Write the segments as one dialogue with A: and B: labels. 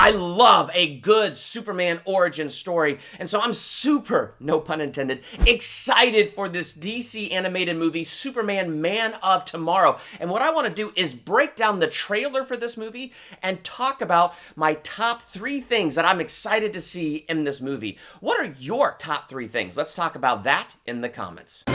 A: I love a good Superman origin story, and so I'm super, no pun intended, excited for this DC animated movie, Superman Man of Tomorrow. And what I want to do is break down the trailer for this movie and talk about my top 3 things that I'm excited to see in this movie. What are your top 3 things? Let's talk about that in the comments.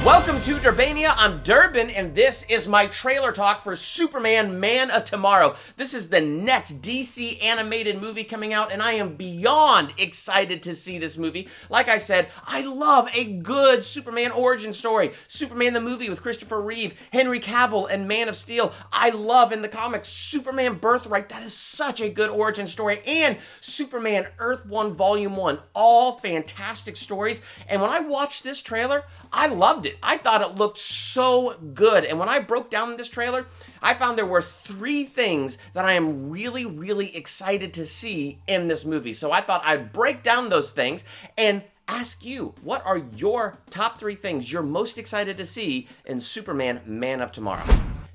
A: Welcome to Durbania. I'm Durbin, and this is my trailer talk for Superman Man of Tomorrow. This is the next DC animated movie coming out, and I am beyond excited to see this movie. Like I said, I love a good Superman origin story. Superman the movie with Christopher Reeve, Henry Cavill, and Man of Steel. I love in the comics Superman Birthright. That is such a good origin story. And Superman Earth 1 Volume 1. All fantastic stories. And when I watched this trailer, I loved it. I thought it looked so good. And when I broke down this trailer, I found there were 3 things that I am really, really excited to see in this movie. So I thought I'd break down those things and ask you, what are your top 3 things you're most excited to see in Superman Man of Tomorrow?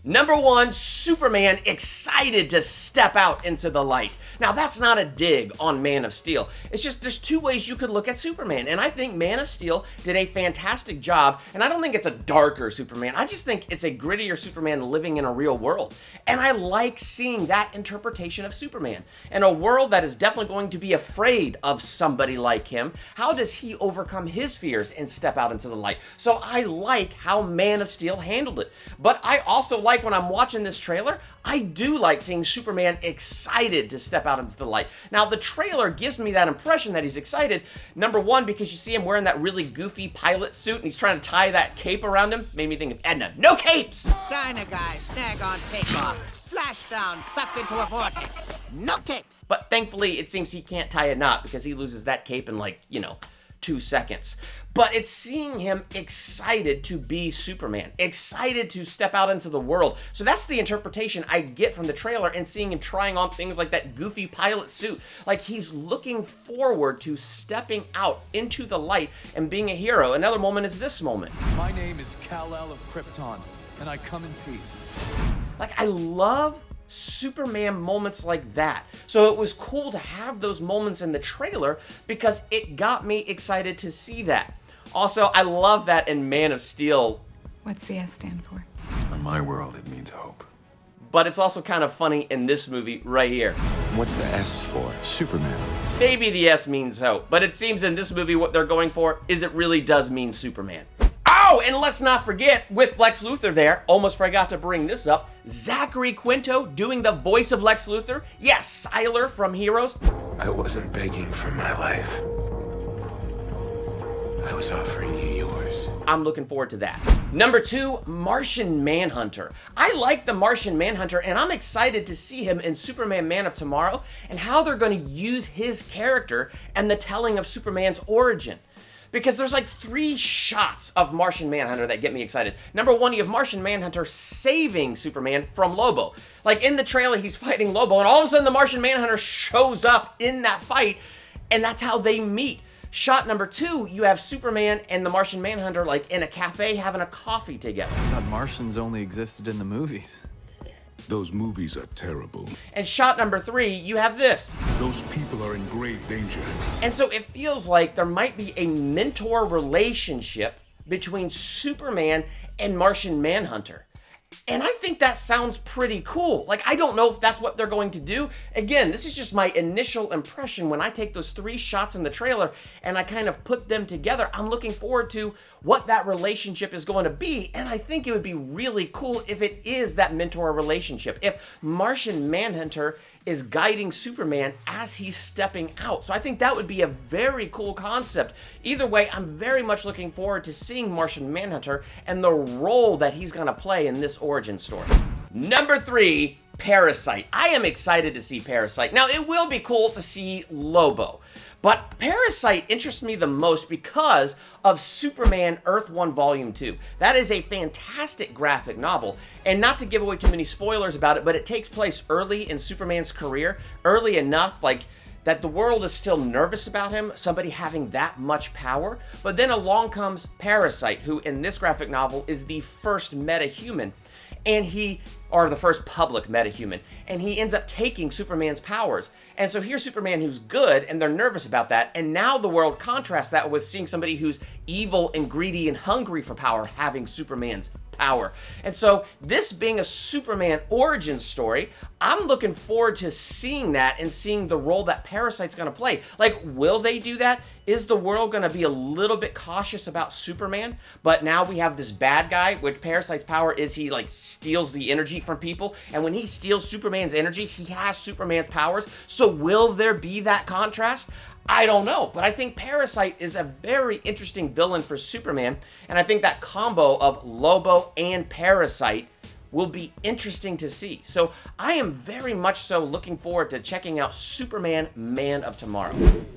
A: Number 1, Superman excited to step out into the light. Now, that's not a dig on Man of Steel. It's just there's 2 ways you could look at Superman, and I think Man of Steel did a fantastic job, and I don't think it's a darker Superman. I just think it's a grittier Superman living in a real world, and I like seeing that interpretation of Superman. In a world that is definitely going to be afraid of somebody like him, how does he overcome his fears and step out into the light? So I like how Man of Steel handled it, but I also like when I'm watching this trailer, I do like seeing Superman excited to step out into the light. Now, the trailer gives me that impression that he's excited. Number 1, because you see him wearing that really goofy pilot suit and he's trying to tie that cape around him. Made me think of Edna. No capes!
B: Diner guy, snag on takeoff. Splashdown, sucked into a vortex. No capes!
A: But thankfully, it seems he can't tie a knot because he loses that cape in 2 seconds. But it's seeing him excited to be Superman, excited to step out into the world. So that's the interpretation I get from the trailer, and seeing him trying on things like that goofy pilot suit. Like he's looking forward to stepping out into the light and being a hero. Another moment is this moment.
C: My name is Kal-El of Krypton, and I come in peace.
A: Like, I love Superman moments like that. So it was cool to have those moments in the trailer because it got me excited to see that. Also, I love that in Man of Steel.
D: What's the S stand for?
E: In my world, it means hope.
A: But it's also kind of funny in this movie right here.
E: What's the S for? Superman.
A: Maybe the S means hope, but it seems in this movie what they're going for is it really does mean Superman. Oh, and let's not forget, with Lex Luthor there, almost forgot to bring this up, Zachary Quinto doing the voice of Lex Luthor. Yes, Sylar from Heroes.
E: I wasn't begging for my life. I was offering you yours.
A: I'm looking forward to that. Number 2, Martian Manhunter. I like the Martian Manhunter, and I'm excited to see him in Superman Man of Tomorrow and how they're going to use his character and the telling of Superman's origin. Because there's 3 shots of Martian Manhunter that get me excited. Number 1, you have Martian Manhunter saving Superman from Lobo. Like in the trailer, he's fighting Lobo, and all of a sudden the Martian Manhunter shows up in that fight, and that's how they meet. Shot number 2, you have Superman and the Martian Manhunter in a cafe having a coffee together.
C: I thought Martians only existed in the movies.
F: Those movies are terrible.
A: And shot number 3, you have this.
F: Those people are in grave danger.
A: And so it feels like there might be a mentor relationship between Superman and Martian Manhunter. And I think that sounds pretty cool. I don't know if that's what they're going to do. Again, this is just my initial impression when I take those 3 shots in the trailer and I kind of put them together. I'm looking forward to what that relationship is going to be, and I think it would be really cool if it is that mentor relationship. If Martian Manhunter is guiding Superman as he's stepping out. So I think that would be a very cool concept. Either way, I'm very much looking forward to seeing Martian Manhunter and the role that he's going to play in this origin story. Number 3, Parasite. I am excited to see Parasite. Now, it will be cool to see Lobo, but Parasite interests me the most because of Superman Earth 1 Volume 2. That is a fantastic graphic novel, and not to give away too many spoilers about it, but it takes place early in Superman's career, early enough, that the world is still nervous about him, somebody having that much power. But then along comes Parasite, who in this graphic novel is the first metahuman, or the first public metahuman, and he ends up taking Superman's powers. And so here's Superman who's good, and they're nervous about that, and now the world contrasts that with seeing somebody who's evil and greedy and hungry for power having Superman's power. And so this being a Superman origin story, I'm looking forward to seeing that and seeing the role that Parasite's gonna play. Like, will they do that? Is the world gonna be a little bit cautious about Superman? But now we have this bad guy, which Parasite's power is he like steals the energy from people, and when he steals Superman's energy, he has Superman's powers. So will there be that contrast? I don't know, but I think Parasite is a very interesting villain for Superman, and I think that combo of Lobo and Parasite will be interesting to see. So I am very much so looking forward to checking out Superman Man of Tomorrow.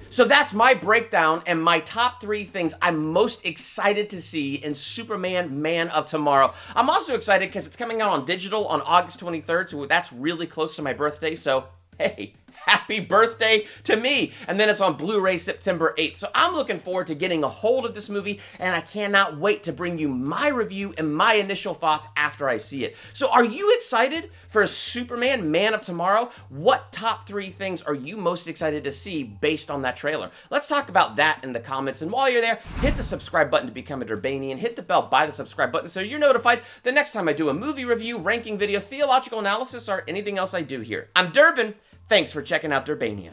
A: So that's my breakdown and my top 3 things I'm most excited to see in Superman Man of Tomorrow. I'm also excited because it's coming out on digital on August 23rd, so that's really close to my birthday, so hey, happy birthday to me. And then it's on Blu-ray September 8th. So I'm looking forward to getting a hold of this movie, and I cannot wait to bring you my review and my initial thoughts after I see it. So are you excited for Superman Man of Tomorrow? What top 3 things are you most excited to see based on that trailer? Let's talk about that in the comments. And while you're there, hit the subscribe button to become a Durbanian. Hit the bell by the subscribe button so you're notified the next time I do a movie review, ranking video, theological analysis, or anything else I do here. I'm Durbin. Thanks for checking out Durbania.